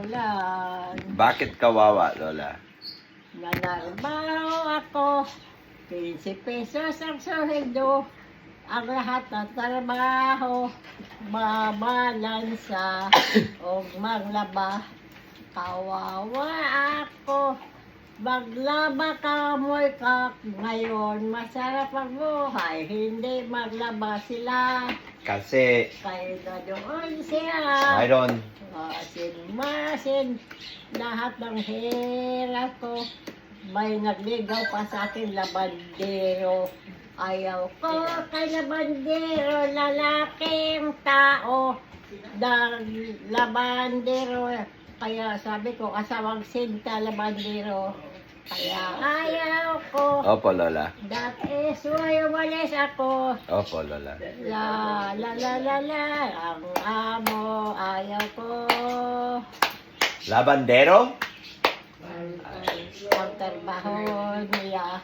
ko lang. Bakit kawawa, Lola? Nanarbaho ako, 15 pesos ang sweldo. Ang lahat ng trabaho, mabalansa o maglaba. Kawawa ako, maglaba ka mo'y kak. Ngayon, masarap ang buhay, hindi maglaba sila. Kasi Kayo na doon siya. mayroon. Masin, lahat ng hirap ko. May nagligaw pa sa akin, labandero. Ayaw ko kay labandero, lalaking tao. Labandero. Kaya sabi ko, asawang sinta, labandero. Kaya ayaw ko. Opo, Lola. That is why umalis ako. Opo, Lola. La la la la la, ang amo ayaw ko. Labandero? Ang trabaho niya,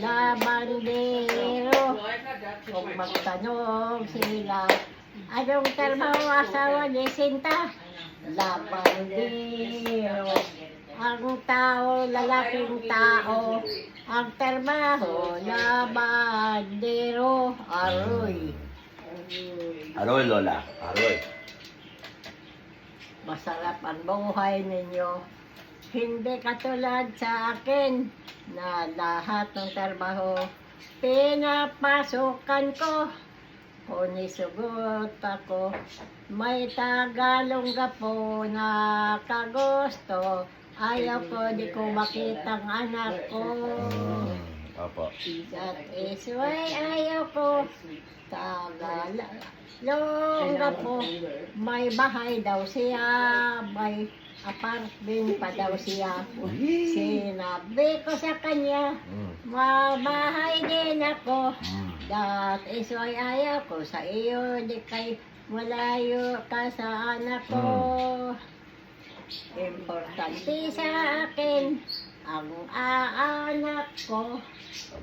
labandero. Kung magtanong sila, anong trabaho asawa ni Sinta? Labandero. Ang tao, lalaking tao, ang trabaho, labandero. Aroy. Aroy, Lola. Aroy. Masarap ang buhay ninyo. Hindi katulad sa akin na lahat ng trabaho pinapasukan ko. Kung isugot ako, may Tagalong po na kagusto. Ayaw ko, di ko makita ang anak ko. Opo. That is why ayaw ko. Tagalong po. May bahay daw siya. May apartment pa daw siya. Sinabi ko sa kanya, mabahay din ako. That is why ayaw ko sa iyo. Di kay malayo ka sa anak ko. Importante sa akin ang aanak ko.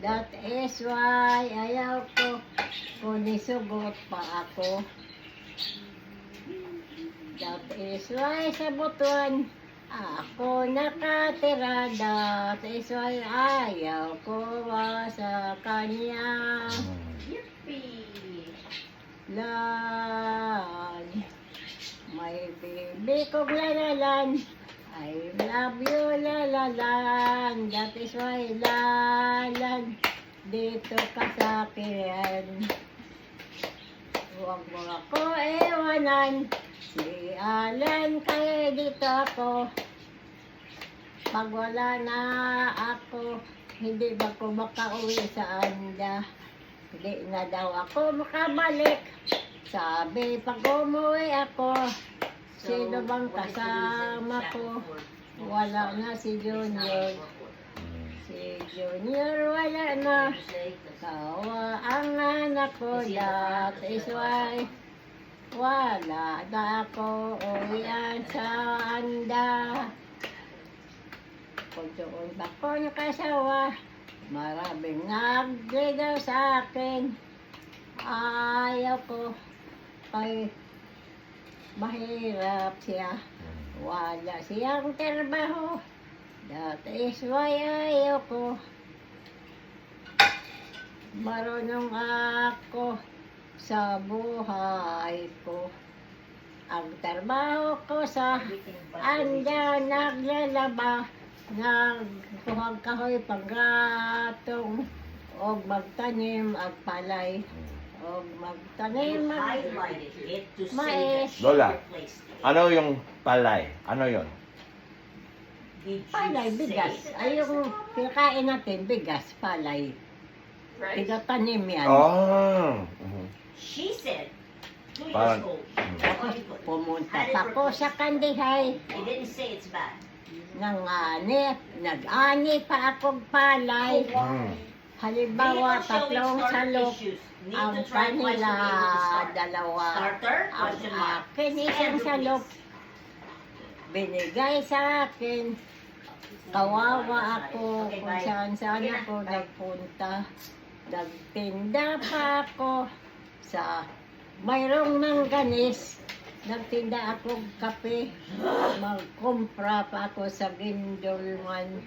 That is why ayaw ko kung nisugot pa ako. That is why sa butuan ako nakatira. That is why ayaw ko sa kanya. Lan, may baby kong lalalan. I love you, lalalan. That is why, lalan, dito ka sa akin. Huwag mo ako ewanan. Si Alan, kaya dito ako. Pag wala na ako, hindi ba ko makauwi sa anda? Hindi na daw ako makabalik. Sabi, pag umuwi ako, sino bang kasama ko? Wala na si Junior. Si Junior wala na. Kawa ang anak ko. That is why wala na ako uwian sa anda. Kung doon ba ko nakasawa, maraming nagligaw sa akin. Ayaw ko kay mahirap siya. Wala siyang trabaho. That is why ayaw ko. Marunong ako sa buhay ko. Ang trabaho ko sa anda naglalaba. Nagkuhang kahoy panggatong o magtanim at palay. O magtanim mais. Lola, ano yung palay? Ano yon? Palay, bigas. Ay, yung pinakain natin, bigas, palay. Pinatanim yan. Oh. She said, 2 years Parang- old. Tapos pumunta pa ko sa Kandihay. They didn't say it's bad. Nag-ani pa akong palay. Halimbawa, tatlong salok. Ang kanila, dalawa. Starter? Ang Question mark. akin, isang salok. Binigay sa akin. Kawawa ako kung saan-saan ako nagpunta. Nagtinda pa ako sa mayroong mangganis. nagtinda ako kape. Magkumpra pa ako sa Gindolman.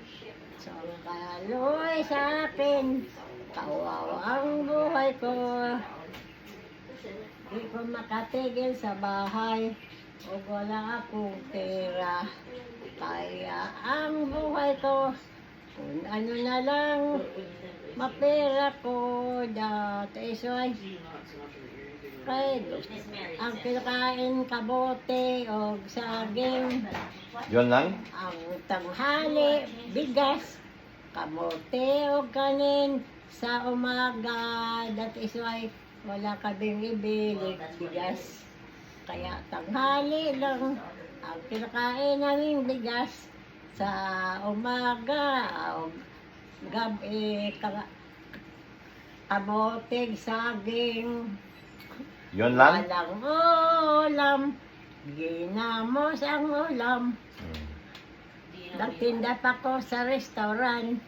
So, kaloy sa akin, kawawa ang buhay ko. Di ko makatigil sa bahay, o wala akong pera. Kaya ang buhay ko, kung ano na lang, mapera ko dati. So, kaya Miss Mary ang said. kinakain kabote o saging, Yun lang? ang tanghali, bigas, kamote o kanin sa umaga. That is why wala kaming ibili bigas. Kaya tanghali lang ang kinakain namin bigas sa umaga o gabi, kamote, saging. Yun lang? Walang ulam, ginamos ang ulam. Hmm. Nagtinda pa ko sa restaurant,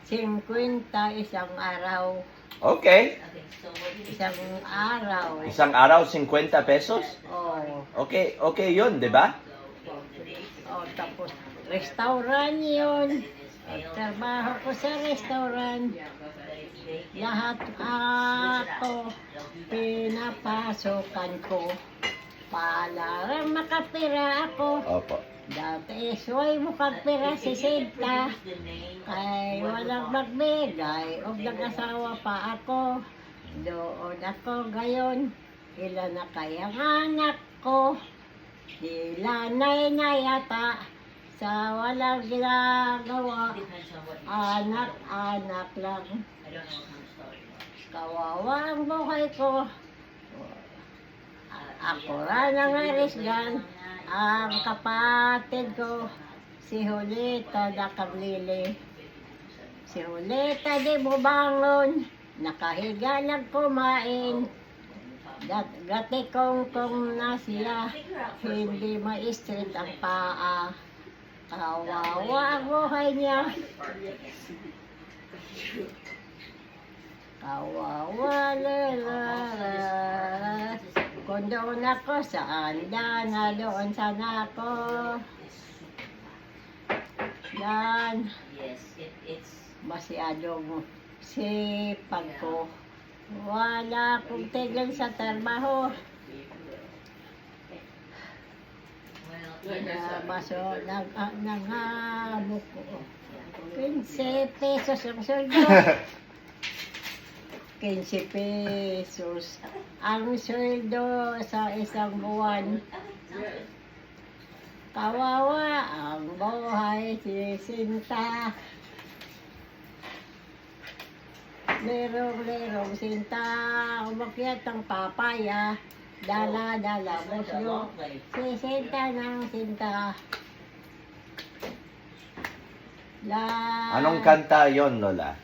50 isang araw. Okay. Okay, so what do you Isang araw. Isang araw, 50 pesos? Oh, Okay, okay yun, di ba? oh, tapos restaurant yun. Trabaho ko sa restaurant. Lahat ako pinapasokan ko para makapira ako. Opo. Dati soy mukagpira si Sinta. Kay walang magbigay o nag-asawa pa ako. Doon ako gayon. Ilan na kayang anak ko. Ilanay na yata sa walang ginagawa. Depends on what you Anak-anak lang. I don't know what kind of story. Kawawa ang buhay ko. Ako rin ang arisgan. Ang kapatid ko, si Julita Nakaglili. Si Julita di bubangon, nakahiga lang kumain. Gati kong na siya, hindi ma-straight ang paa. Kawawa ang buhay niya. Kawawa, lalala. Kung doon ako sa anda, na doon sana ako. Dan, Yes, it's masyadong sipag ko. Wala akong tigil sa trabaho. Baso, nanghamok ko. 15 pesos ang sweldo. 15 pesos ang sweldo sa isang buwan. Kawawa ang buhay si Sinta. Lerong-lerong Sinta, umakyat ang papaya. Dala-dala muslo. Si Sinta ng Sinta. Anong kanta yon, Lola?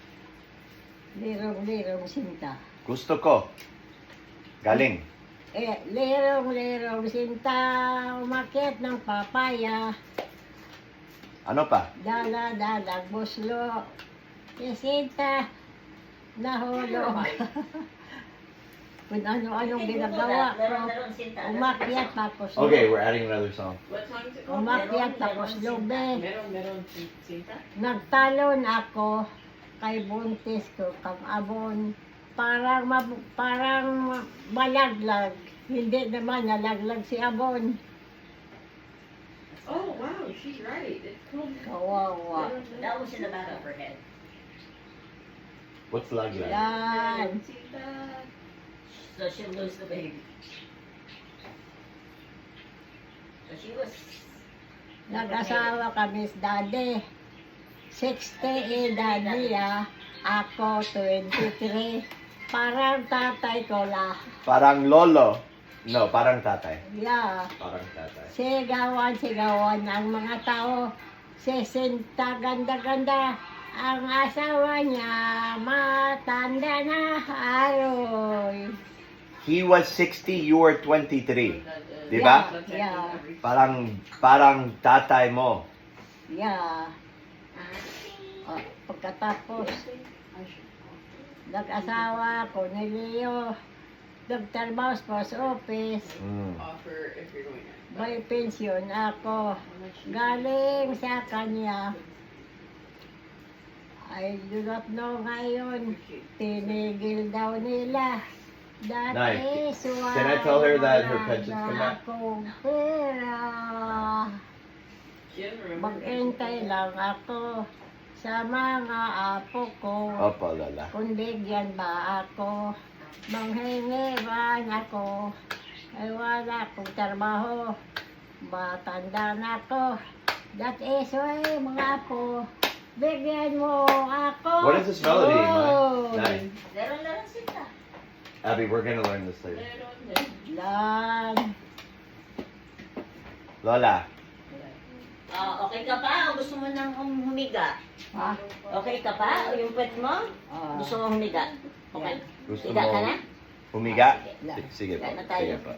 Lerong-lerong Sinta. Gusto ko. Galing. Lerong-lerong Sinta, umakyat ng papaya. Ano pa? Dala-dala muslo. Si Sinta, nahulog. Kung ano-anong ginagawa ko. Umakyat tapos Okay, we're adding another song. What song is it called? umakyat tapos lube. Meron Sinta? Nagtalon ako kay buntis ko kang abon. Parang malaglag. Hindi naman nalaglag si abon. Oh, wow, she's right. It's called Kawawa. That was in the back of her head. What's laglag? Yan. Sinta. So she'll lose the baby. So she was. Nag-asawa kami sa daddy. 60 edad niya. Ako 23. Parang tatay ko la. Parang lolo. No, parang tatay. Yeah. Parang tatay. Sigawan ang mga tao. 60 ganda-ganda. Ang asawa niya matanda na aroy. He was 60, you were 23. Di ba? Yeah. Parang tatay mo. Yeah. Pagkatapos, nag-asawa ko ni Leo. nagtrabaho sa post office. Mm. Offer if you're going in. May pensyon ako. Galing sa kanya. I do not know ngayon. Tinigil daw nila. That Nice. is why Can I tell her that her wala pension's na come back? akong pera. Jim, remember? Mag-entay lang ako sa mga apo ko. Opo, Lola. Kung bigyan ba ako, manghingi ba ako? Ay wala akong trabaho. Matanda na ako. That is why mga apo, bigyan mo ako. What is this melody, Oh, Nay? Laro-laro sila. Abby, we're gonna learn this later. Meron din. Lan. Lola. Okay ka pa? O gusto mo nang humiga? Ha? Okay ka pa? O yung pet mo? Ah. Gusto mo humiga? Okay. Gusto Higa mo ka na? humiga? Sige. Sige po. Higa na tayo. Sige po.